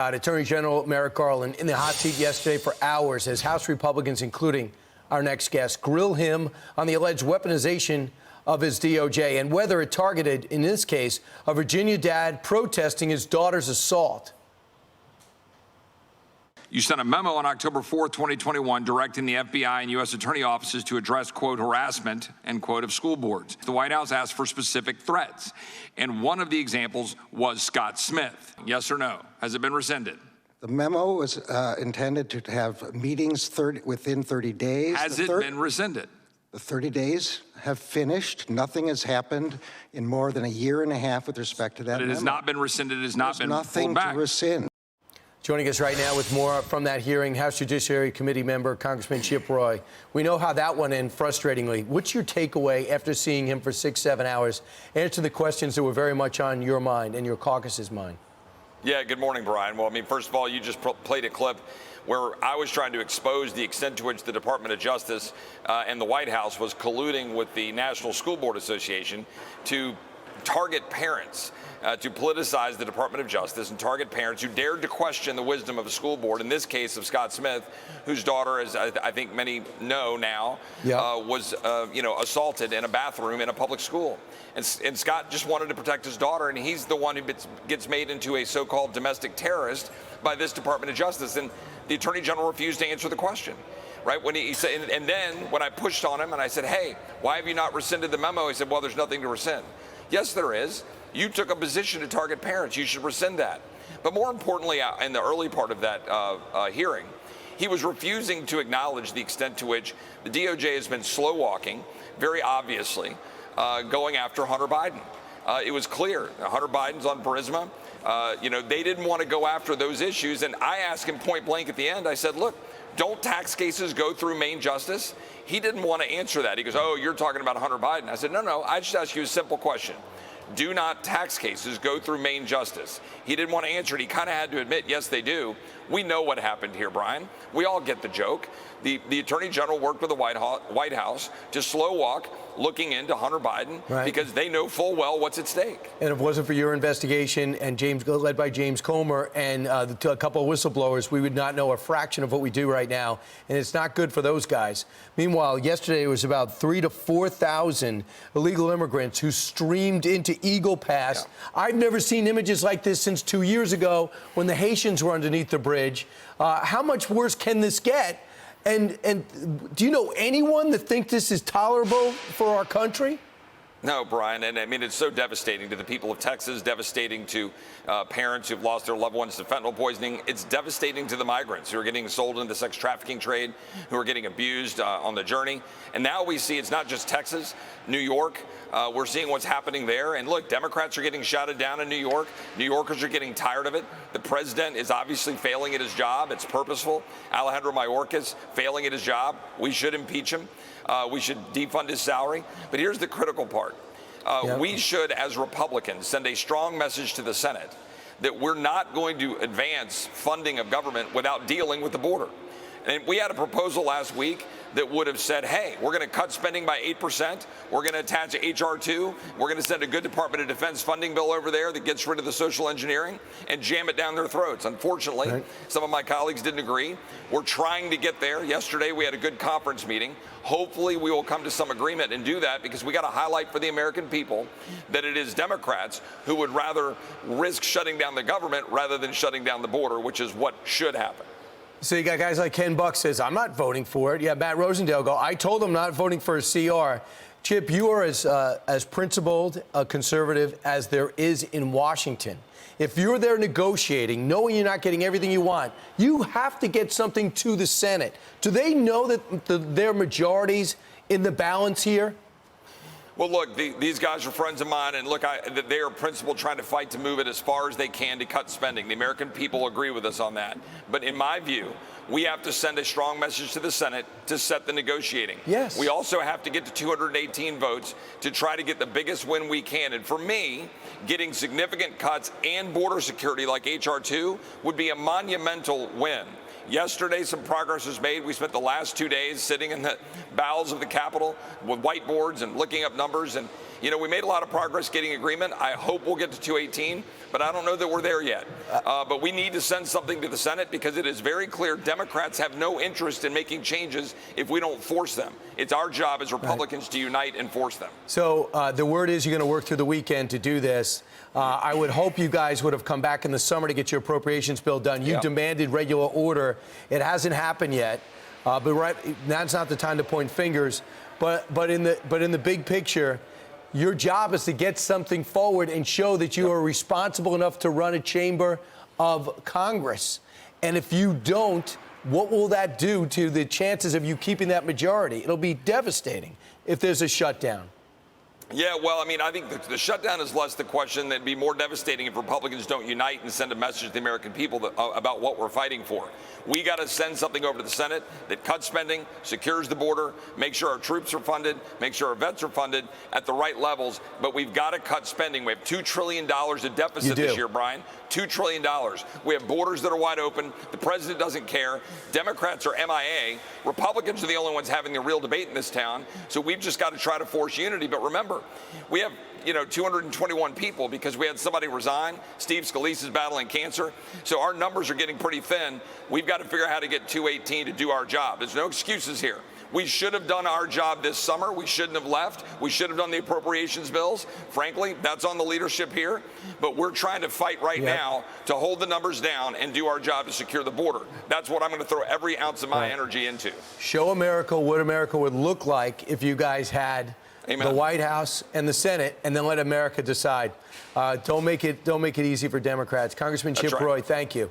Attorney General Merrick Garland in the hot seat yesterday for hours as House Republicans, including our next guest, grill him on the alleged weaponization of his DOJ and whether it targeted, in this case, a Virginia dad protesting his daughter's assault. You sent a memo on October 4th, 2021, directing the FBI and U.S. attorney offices to address, quote, harassment, end quote, of school boards. The White House asked for specific threats, and one of the examples was Scott Smith. Yes or no? Has it been rescinded? The memo was intended to have meetings within 30 days. Has it been rescinded? The 30 days have finished. Nothing has happened in more than a year and a half with respect to that But it has not been rescinded. It has not been pulled back. There's nothing to rescind. Joining us right now with more from that hearing, House Judiciary Committee member Congressman Chip Roy. We know how that went in frustratingly. What's your takeaway after seeing him for 6-7 hours? Answer the questions that were very much on your mind and your caucus's mind. Yeah, good morning, Brian. Well, I mean, first of all, you just played a clip where I was trying to expose the extent to which the Department of Justice and the White House was colluding with the National School Board Association to target parents, to politicize the Department of Justice and target parents who dared to question the wisdom of a school board, in this case of Scott Smith, whose daughter, as I think many know now, was assaulted in a bathroom in a public school. And Scott just wanted to protect his daughter, and he's the one who gets made into a so-called domestic terrorist by this Department of Justice. And the Attorney General refused to answer the question. Right, when he said, and then when I pushed on him and I said, hey, why have you not rescinded the memo? He said, well, there's nothing to rescind. Yes, there is. You took a position to target parents. You should rescind that. But more importantly, in the early part of that hearing, he was refusing to acknowledge the extent to which the DOJ has been slow walking, very obviously, going after Hunter Biden. It was clear. Hunter Biden's on Burisma. They didn't want to go after those issues. And I asked him point blank at the end, I said, look, don't tax cases go through Main Justice? He didn't want to answer that. He goes, oh, you're talking about Hunter Biden. I said, no, I just asked you a simple question. Do not tax cases go through Main Justice? He didn't want to answer it. He kind of had to admit, yes, they do. We know what happened here, Brian. We all get the joke. The Attorney General worked with the White House to slow walk looking into Hunter Biden because they know full well what's at stake. And if it wasn't for your investigation and led by James Comer and a couple of whistleblowers, we would not know a fraction of what we do right now. And it's not good for those guys. Meanwhile, yesterday it was about 3,000 to 4,000 illegal immigrants who streamed into Eagle Pass. Yeah. I've never seen images like this since 2 years ago when the Haitians were underneath the bridge. How much worse can this get? And do you know anyone that think this is tolerable for our country? No, Brian, and I mean, it's so devastating to the people of Texas, devastating to parents who've lost their loved ones to fentanyl poisoning. It's devastating to the migrants who are getting sold into the sex trafficking trade, who are getting abused on the journey. And now we see it's not just Texas, New York. We're seeing what's happening there. And look, Democrats are getting shouted down in New York. New Yorkers are getting tired of it. The president is obviously failing at his job. It's purposeful. Alejandro Mayorkas failing at his job. We should impeach him. We should defund his salary. But here's the critical part. We should, as Republicans, send a strong message to the Senate that we're not going to advance funding of government without dealing with the border. And we had a proposal last week that would have said, hey, we're going to cut spending by 8%. We're going to attach H.R. 2. We're going to send a good Department of Defense funding bill over there that gets rid of the social engineering and jam it down their throats. Unfortunately, some of my colleagues didn't agree. We're trying to get there. Yesterday, we had a good conference meeting. Hopefully, we will come to some agreement and do that because we got to highlight for the American people that it is Democrats who would rather risk shutting down the government rather than shutting down the border, which is what should happen. So you got guys like Ken Buck says, I'm not voting for it. Yeah, Matt Rosendale go, I told him not voting for a CR. Chip, you are as principled a conservative as there is in Washington. If you're there negotiating, knowing you're not getting everything you want, you have to get something to the Senate. Do they know that their majorities in the balance here? Well, look, these guys are friends of mine, and look, they are principled trying to fight to move it as far as they can to cut spending. The American people agree with us on that. But in my view, we have to send a strong message to the Senate to set the negotiating. Yes. We also have to get to 218 votes to try to get the biggest win we can. And for me, getting significant cuts and border security like H.R. 2 would be a monumental win. Yesterday, some progress was made. We spent the last 2 days sitting in the bowels of the Capitol with whiteboards and looking up numbers. And You know, we made a lot of progress getting agreement. I hope we'll get to 218, but I don't know that we're there yet. But we need to send something to the Senate because it is very clear Democrats have no interest in making changes if we don't force them. It's our job as Republicans to unite and force them. So the word is you're going to work through the weekend to do this. I would hope you guys would have come back in the summer to get your appropriations bill done. You demanded regular order. It hasn't happened yet. But right now's not the time to point fingers. But in the big picture, your job is to get something forward and show that you are responsible enough to run a chamber of Congress. And if you don't, what will that do to the chances of you keeping that majority? It'll be devastating if there's a shutdown. Yeah, well, I mean, I think the shutdown is less the question. That'd be more devastating if Republicans don't unite and send a message to the American people about what we're fighting for. We got to send something over to the Senate that cuts spending, secures the border, make sure our troops are funded, make sure our vets are funded at the right levels. But we've got to cut spending. We have $2 trillion of deficit this year, Brian. $2 trillion. We have borders that are wide open. The president doesn't care. Democrats are MIA. Republicans are the only ones having the real debate in this town. So we've just got to try to force unity. But remember, we have 221 people because we had somebody resign. Steve Scalise is battling cancer. So our numbers are getting pretty thin. We've got to figure out how to get 218 to do our job. There's no excuses here. We should have done our job this summer. We shouldn't have left. We should have done the appropriations bills. Frankly, that's on the leadership here. But we're trying to fight right now to hold the numbers down and do our job to secure the border. That's what I'm going to throw every ounce of my energy into. Show America what America would look like if you guys had the White House and the Senate, and then let America decide. Don't make it easy for Democrats. Congressman Chip Roy, thank you.